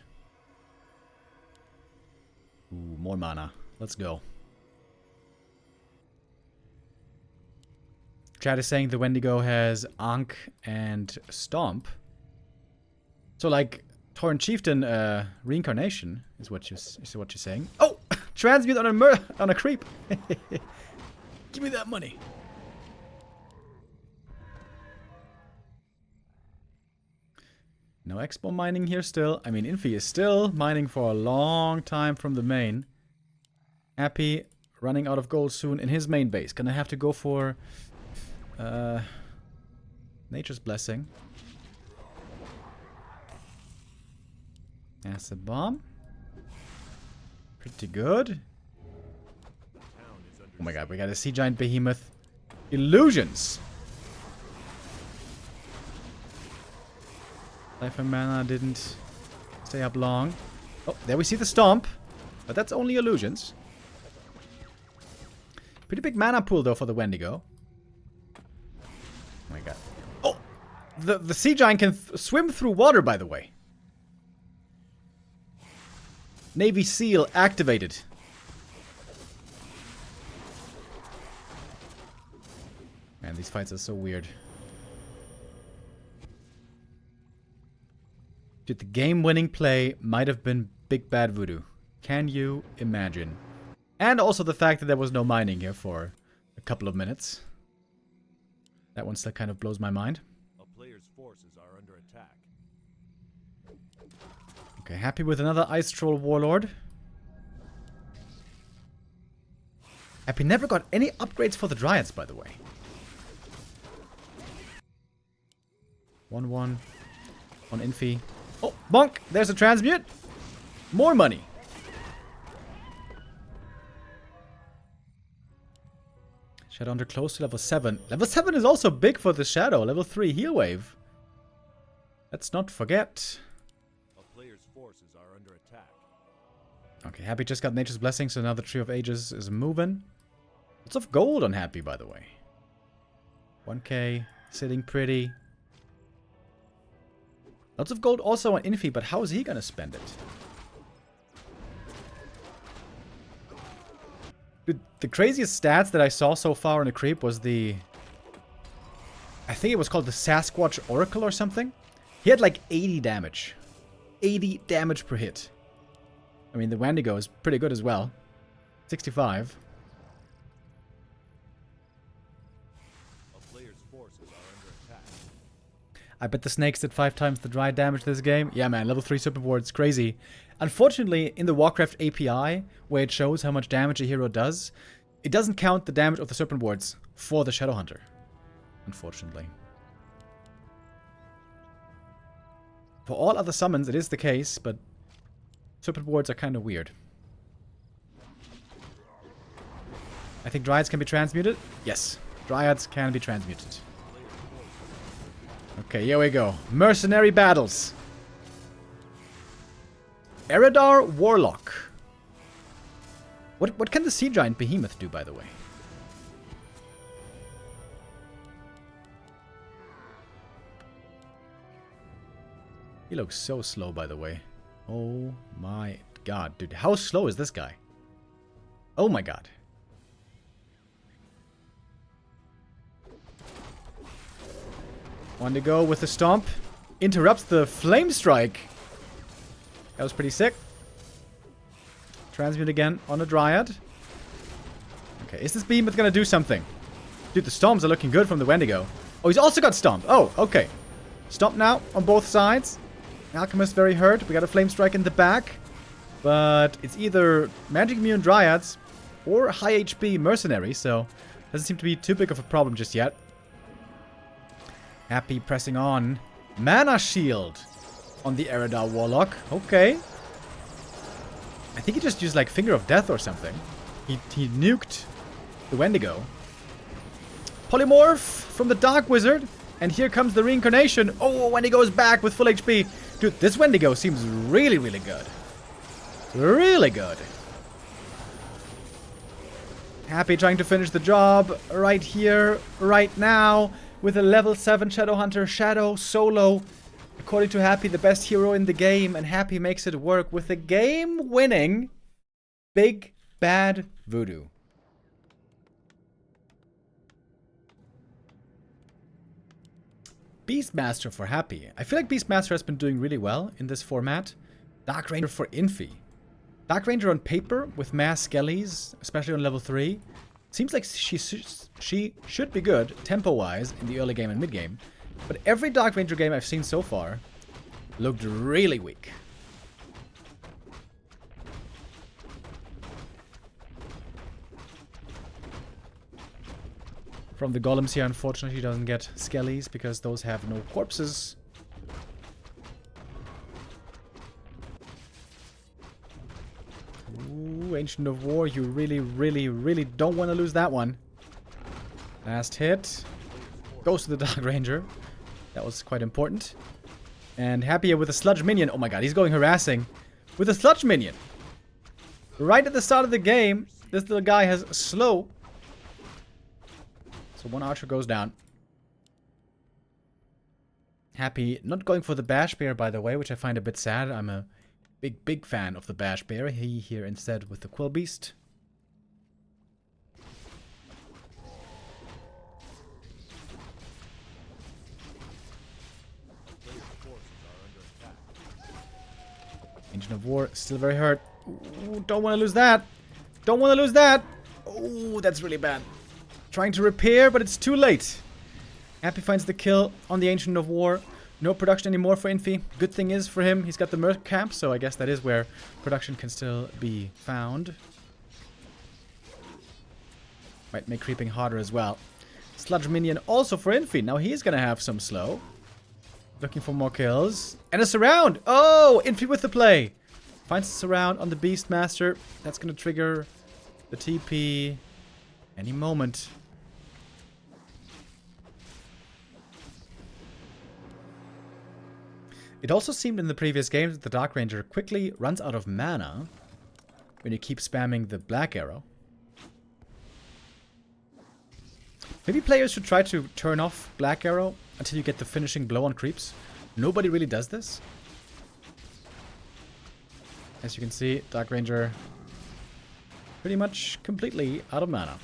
Ooh, more mana. Let's go. Chat is saying the Wendigo has Ankh and Stomp. So, like, Torrent Chieftain reincarnation is what you're saying. Oh! Transmute on a creep! Give me that money. No expo mining here still. I mean, Infi is still mining for a long time from the main. Happy running out of gold soon in his main base. Gonna have to go for Nature's Blessing. Acid Bomb. Pretty good. Oh my god, we got a Sea Giant Behemoth. Illusions! Life and mana didn't stay up long. Oh, there we see the Stomp. But that's only illusions. Pretty big mana pool, though, for the Wendigo. Oh my god. Oh! The Sea Giant can swim through water, by the way. Navy SEAL activated. Man, these fights are so weird. Dude, the game-winning play might have been Big Bad Voodoo. Can you imagine? And also the fact that there was no mining here for a couple of minutes. That one still kind of blows my mind. A player's forces are under attack. Okay, happy with another Ice Troll Warlord. Happy never got any upgrades for the Dryads, by the way. 1-1 on Infi. Oh, bonk! There's a transmute. More money. Shadowhunter close to level 7. Level 7 is also big for the Shadow. Level 3 heal wave. Let's not forget. A player's forces are under attack. Okay, Happy just got Nature's Blessing, so now the Tree of Ages is moving. Lots of gold on Happy, by the way. 1k, sitting pretty. Lots of gold also on Infi, but how is he gonna spend it? Dude, the craziest stats that I saw so far in the creep was the... I think it was called the Sasquatch Oracle or something. He had like 80 damage. 80 damage per hit. I mean, the Wendigo is pretty good as well. 65. A player's forces are under attack. I bet the snakes did 5 times the dry damage this game. Yeah, man, level 3 Serpent Ward's crazy. Unfortunately, in the Warcraft API, where it shows how much damage a hero does, it doesn't count the damage of the Serpent Wards for the Shadowhunter. Unfortunately. For all other summons, it is the case, but Serpent Wards are kind of weird. I think Dryads can be transmuted. Yes, Dryads can be transmuted. Okay, here we go. Mercenary battles. Eredar Warlock. What can the Sea Giant Behemoth do, by the way? He looks so slow, by the way. Oh my god, dude. How slow is this guy? Oh my god. One to go with the stomp. Interrupts the flame strike. That was pretty sick. Transmute again on a Dryad. Okay, is this behemoth gonna do something? Dude, the stomps are looking good from the Wendigo. Oh, he's also got stomp. Oh, okay. Stomp now on both sides. Alchemist very hurt. We got a flame strike in the back. But it's either magic immune Dryads or high HP Mercenary, so doesn't seem to be too big of a problem just yet. Happy pressing on. Mana Shield on the Eredar Warlock. Okay. I think he just used like Finger of Death or something. He nuked the Wendigo. Polymorph from the Dark Wizard. And here comes the reincarnation. Oh, Wendigo's back with full HP. Dude, this Wendigo seems really, really good. Really good. Happy trying to finish the job right here, right now. With a level 7 Shadowhunter Shadow solo. According to Happy, the best hero in the game. And Happy makes it work with a game-winning Big Bad Voodoo. Beastmaster for Happy. I feel like Beastmaster has been doing really well in this format. Dark Ranger for Infi. Dark Ranger on paper with mass skellies, especially on level 3. Seems like she should be good, tempo-wise, in the early game and mid-game. But every Dark Ranger game I've seen so far looked really weak. From the golems here, unfortunately, he doesn't get skellies because those have no corpses. Ooh, Ancient of War, you really, really, really don't want to lose that one. Last hit. Goes to the Dark Ranger. That was quite important. And Happier with a Sludge Minion. Oh my god, he's going harassing. With a Sludge Minion. Right at the start of the game, this little guy has slow. So one archer goes down. Happy not going for the Bash Bear, by the way, which I find a bit sad. I'm a big fan of the Bash Bear. He here instead with the Quill Beast. Ancient of War still very hurt. Ooh, don't want to lose that. Don't want to lose that. Oh, that's really bad. Trying to repair, but it's too late. Happy finds the kill on the Ancient of War. No production anymore for Infi. Good thing is for him, he's got the Merc Camp, so I guess that is where production can still be found. Might make creeping harder as well. Sludge Minion also for Infi. Now he's gonna have some slow. Looking for more kills. And a surround! Oh! Infi with the play! Finds the surround on the Beastmaster. That's gonna trigger the TP any moment. It also seemed in the previous games that the Dark Ranger quickly runs out of mana when you keep spamming the Black Arrow. Maybe players should try to turn off Black Arrow until you get the finishing blow on creeps. Nobody really does this. As you can see, Dark Ranger pretty much completely out of mana.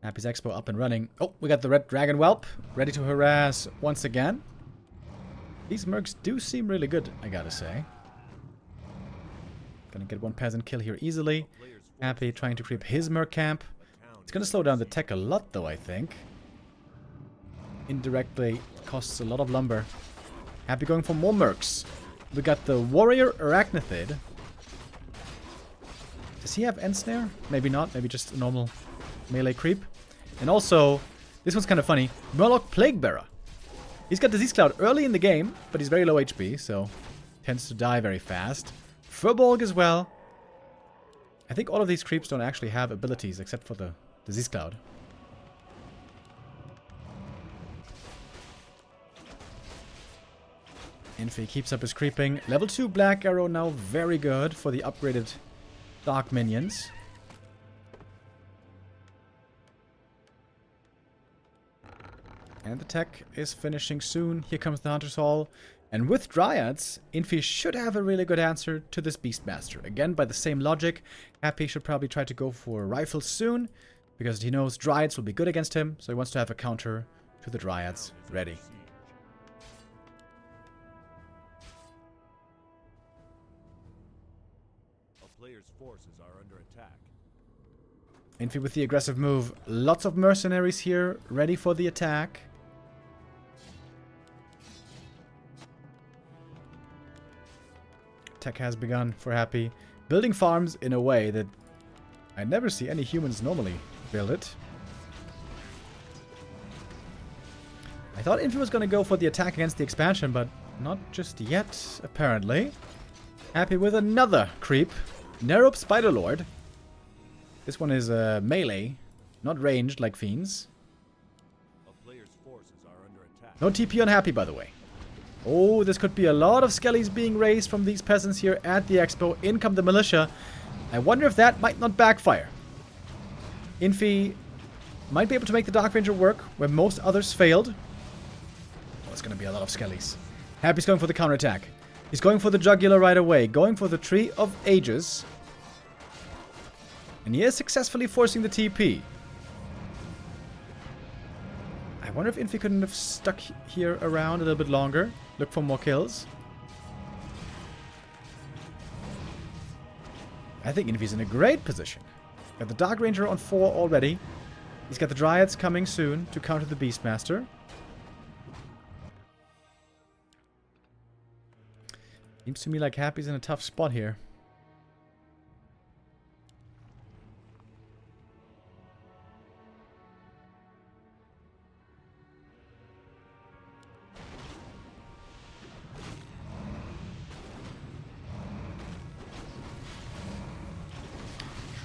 Happy's Expo up and running. Oh, we got the Red Dragon Whelp ready to harass once again. These mercs do seem really good, I gotta say. Gonna get one peasant kill here easily. Happy trying to creep his merc camp. It's gonna slow down the tech a lot though, I think. Indirectly costs a lot of lumber. Happy going for more mercs. We got the Warrior Arachnithid. Does he have Ensnare? Maybe not, maybe just a normal melee creep. And also, this one's kind of funny, Murloc Plaguebearer. He's got Disease Cloud early in the game, but he's very low HP, so tends to die very fast. Furbolg as well. I think all of these creeps don't actually have abilities except for the Disease Cloud. Infi keeps up his creeping. Level 2 Black Arrow now very good for the upgraded Dark Minions. And the tech is finishing soon. Here comes the Hunter's Hall. And with Dryads, Infi should have a really good answer to this Beastmaster. Again, by the same logic, Happy should probably try to go for rifles soon, because he knows Dryads will be good against him, so he wants to have a counter to the Dryads ready. A player's forces are under attack. Infi with the aggressive move. Lots of mercenaries here, ready for the attack. Tech has begun for Happy. Building farms in a way that I never see any humans normally build it. I thought Infi was going to go for the attack against the expansion, but not just yet, apparently. Happy with another creep. Nerob Spiderlord. This one is melee, not ranged like Fiends. A player's forces are under attack. No TP on Happy, by the way. Oh, this could be a lot of skellies being raised from these peasants here at the expo. In come the militia. I wonder if that might not backfire. Infi might be able to make the Dark Ranger work where most others failed. Oh, it's going to be a lot of skellies. Happy's going for the counterattack. He's going for the jugular right away. Going for the Tree of Ages. And he is successfully forcing the TP. I wonder if Infi couldn't have stuck here around a little bit longer. Look for more kills. I think Infi's in a great position. Got the Dark Ranger on 4 already. He's got the Dryads coming soon to counter the Beastmaster. Seems to me like Happy's in a tough spot here.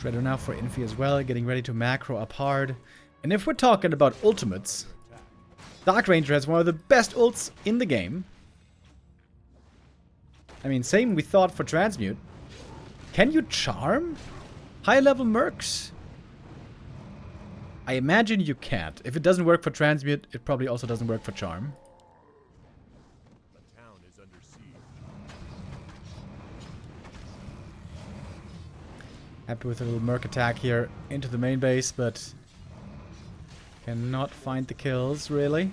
Shredder now for Infi as well, getting ready to macro up hard. And if we're talking about ultimates, Dark Ranger has one of the best ults in the game. I mean, same we thought for Transmute. Can you charm high-level mercs? I imagine you can't. If it doesn't work for Transmute, it probably also doesn't work for charm. The town is under siege. Happy with a little merc attack here into the main base, but cannot find the kills, really.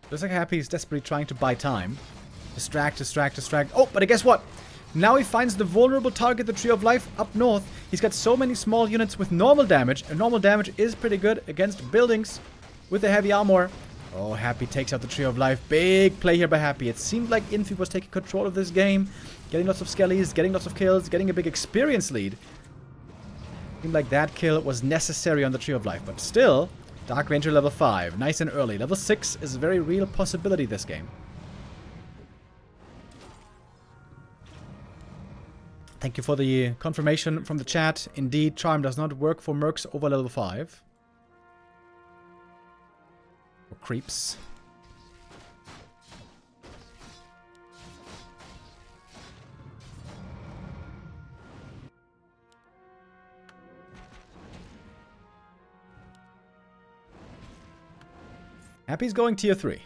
Looks like Happy is desperately trying to buy time. Distract, distract, distract. Oh, but guess what? Now he finds the vulnerable target, the Tree of Life, up north. He's got so many small units with normal damage, and normal damage is pretty good against buildings with the heavy armor. Oh, Happy takes out the Tree of Life. Big play here by Happy. It seemed like Infi was taking control of this game. Getting lots of skellies, getting lots of kills, getting a big experience lead. Seemed like that kill was necessary on the Tree of Life. But still, Dark Ranger level 5. Nice and early. Level 6 is a very real possibility this game. Thank you for the confirmation from the chat. Indeed, Charm does not work for mercs over level 5. Or creeps. Happy's going tier 3.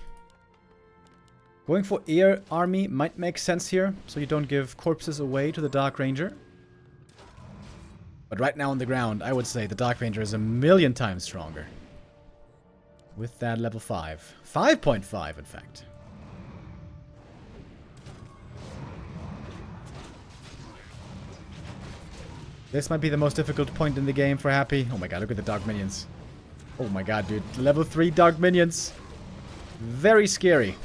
Going for air army might make sense here, so you don't give corpses away to the Dark Ranger. But right now on the ground, I would say the Dark Ranger is a million times stronger. With that level 5. 5.5, in fact. This might be the most difficult point in the game for Happy. Oh my god, look at the Dark Minions. Oh my god, dude. Level 3 Dark Minions. Very scary.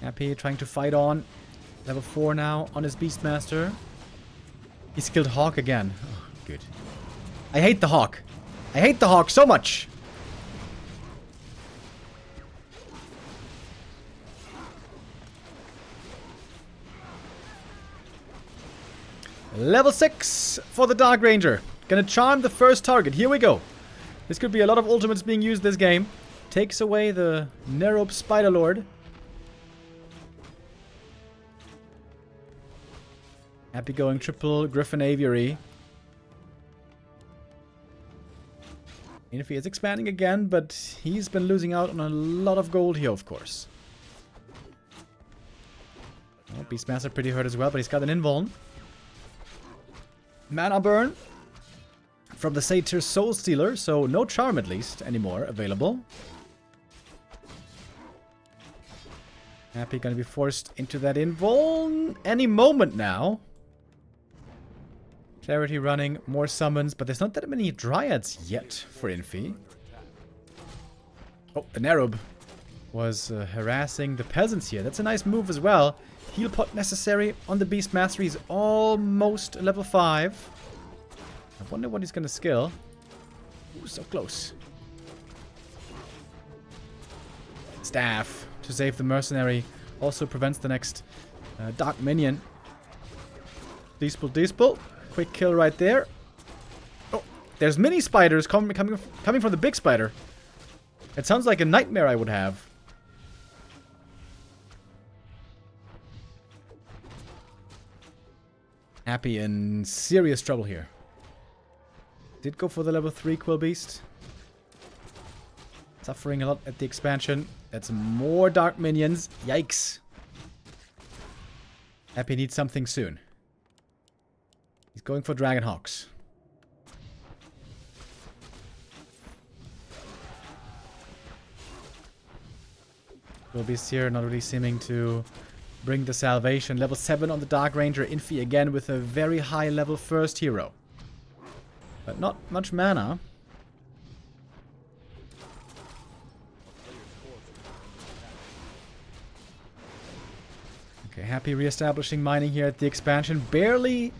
Happy trying to fight on. Level 4 now on his Beastmaster. He's killed Hawk again. Oh, good. I hate the Hawk. I hate the Hawk so much. Level 6 for the Dark Ranger. Gonna charm the first target. Here we go. This could be a lot of ultimates being used this game. Takes away the Nerope Spider Lord. Happy going triple Griffin Aviary. Infi is expanding again, but he's been losing out on a lot of gold here, of course. Oh, Beastmaster pretty hurt as well, but he's got an invuln. Mana burn from the Satyr Soul Stealer, so no charm at least anymore available. Happy gonna be forced into that invuln any moment now. Clarity running, more summons, but there's not that many Dryads yet for Infi. Oh, the Nerobe was harassing the peasants here. That's a nice move as well. Heal pot necessary on the Beastmaster. He's almost level 5. I wonder what he's going to skill. Ooh, so close. Staff to save the Mercenary. Also prevents the next Dark Minion. Dispel. Quick kill right there. Oh, there's mini spiders coming from the big spider. It sounds like a nightmare I would have. Happy in serious trouble here. Did go for the level 3 Quill Beast. Suffering a lot at the expansion. That's more Dark Minions. Yikes. Happy needs something soon. He's going for Dragonhawks. Quill Beast here not really seeming to bring the salvation. Level 7 on the Dark Ranger. Infi again with a very high level first hero. But not much mana. Okay, Happy reestablishing mining here at the expansion. Barely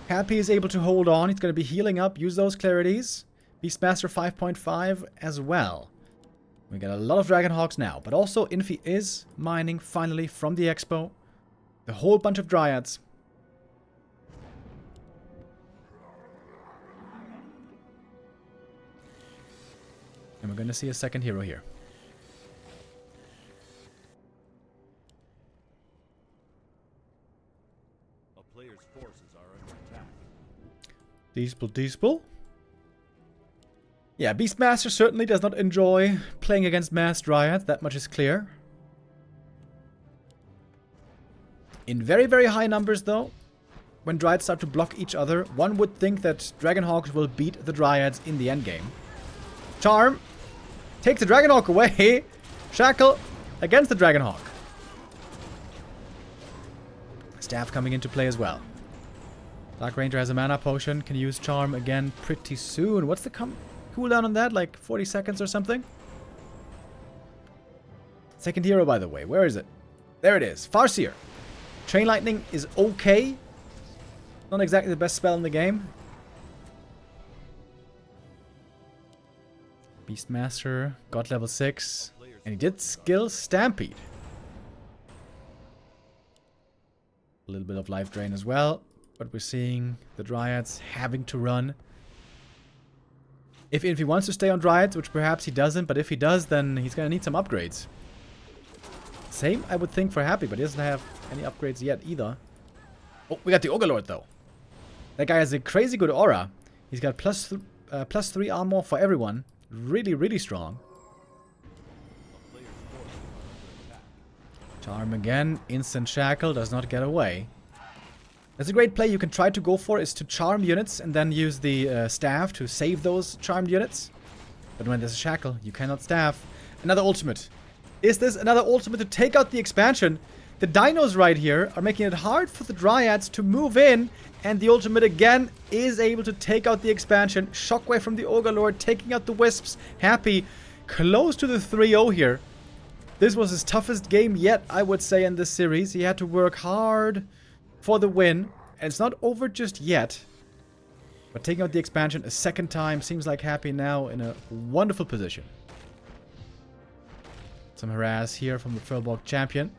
Happy is able to hold on. He's going to be healing up. Use those clarities. Beastmaster 5.5 as well. We got a lot of Dragonhawks now. But also Infi is mining finally from the expo. A whole bunch of Dryads. And we're going to see a second hero here. A player's forces are under attack. Dispel. Yeah, Beastmaster certainly does not enjoy playing against mass Dryads. That much is clear. In very, very high numbers, though, when Dryads start to block each other, one would think that Dragonhawks will beat the Dryads in the endgame. Charm. Take the Dragonhawk away. Shackle against the Dragonhawk. Staff coming into play as well. Dark Ranger has a mana potion. Can use Charm again pretty soon. What's the cooldown on that? Like 40 seconds or something? Second hero, by the way. Where is it? There it is. Farseer. Chain Lightning is okay. Not exactly the best spell in the game. Beastmaster got level 6. And he did skill Stampede. A little bit of life drain as well. But we're seeing the Dryads having to run. If Infi wants to stay on Dryads, which perhaps he doesn't, but if he does, then he's going to need some upgrades. Same, I would think, for Happy, but he doesn't have any upgrades yet either. Oh, we got the Ogre Lord, though. That guy has a crazy good aura. He's got plus 3 armor for everyone. Really, really strong. Charm again. Instant Shackle does not get away. That's a great play you can try to go for, is to charm units and then use the staff to save those charmed units. But when there's a Shackle, you cannot staff. Another ultimate. Is this another ultimate to take out the expansion? The dinos right here are making it hard for the Dryads to move in. And the ultimate again is able to take out the expansion. Shockwave from the Ogre Lord taking out the Wisps. Happy close to the 3-0 here. This was his toughest game yet, I would say, in this series. He had to work hard for the win. And it's not over just yet. But taking out the expansion a second time seems like Happy now in a wonderful position. Some harass here from the Furbolg champion.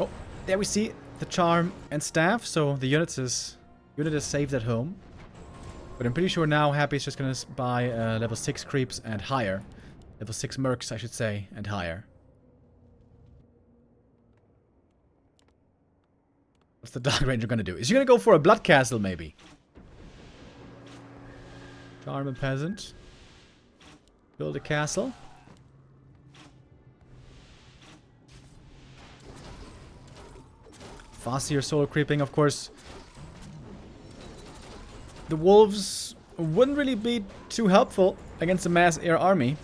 Oh, there we see the charm and staff. So the unit is saved at home. But I'm pretty sure now Happy's just gonna buy level 6 creeps and higher. Level 6 mercs, I should say, and higher. What's the Dark Ranger gonna do? Is he gonna go for a Blood Castle, maybe? Charm a peasant. Build a castle. Faster solo creeping, of course. The wolves wouldn't really be too helpful against a mass air army.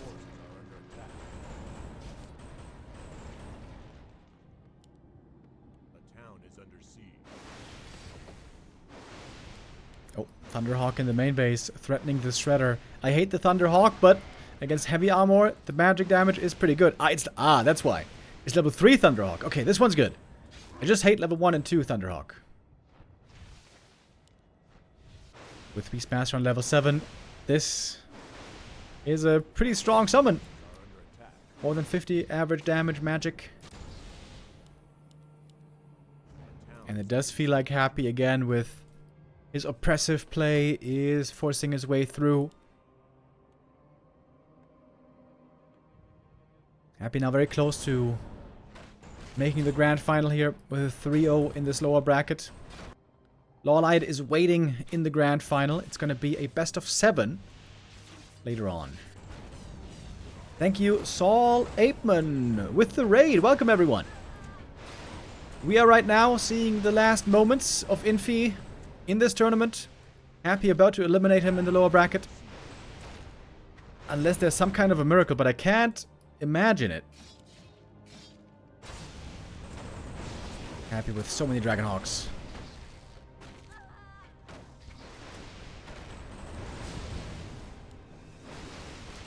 A town is under siege. Oh, Thunderhawk in the main base, threatening the Shredder. I hate the Thunderhawk, but against heavy armor, the magic damage is pretty good. That's why. It's level 3 Thunderhawk. Okay, this one's good. I just hate level 1 and 2 Thunderhawk. With Beastmaster on level 7, this is a pretty strong summon. More than 50 average damage magic. And it does feel like Happy again with his oppressive play is forcing his way through. Happy now very close to making the grand final here with a 3-0 in this lower bracket. Lawlight is waiting in the grand final. It's going to be a best of 7 later on. Thank you, Saul Apeman, with the raid. Welcome, everyone. We are right now seeing the last moments of Infi in this tournament. Happy about to eliminate him in the lower bracket. Unless there's some kind of a miracle, but I can't imagine it. Happy with so many Dragonhawks.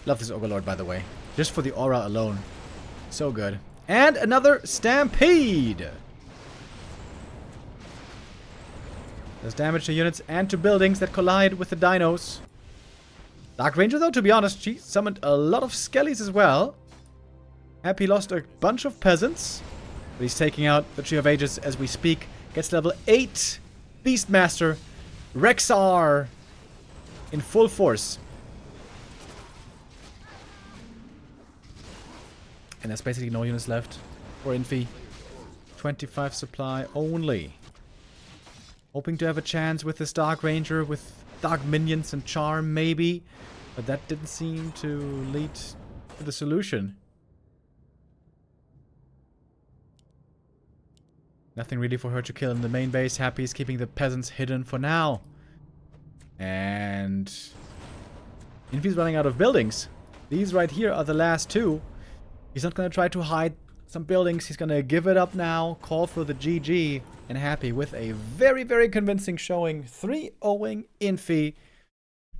Love this Overlord, by the way. Just for the aura alone. So good. And another Stampede! Does damage to units and to buildings that collide with the dinos. Dark Ranger, though, to be honest, she summoned a lot of skellies as well. Happy lost a bunch of peasants. But he's taking out the Tree of Ages as we speak. Gets level 8. Beastmaster. Rexar. In full force. And there's basically no units left for Infi. 25 supply only. Hoping to have a chance with this Dark Ranger with Dark Minions and Charm, maybe. But that didn't seem to lead to the solution. Nothing really for her to kill in the main base. Happy is keeping the peasants hidden for now. And Infi's running out of buildings. These right here are the last 2. He's not going to try to hide some buildings. He's going to give it up now. Call for the GG. And Happy with a very, very convincing showing. 3-0ing Infi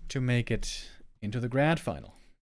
to make it into the grand final.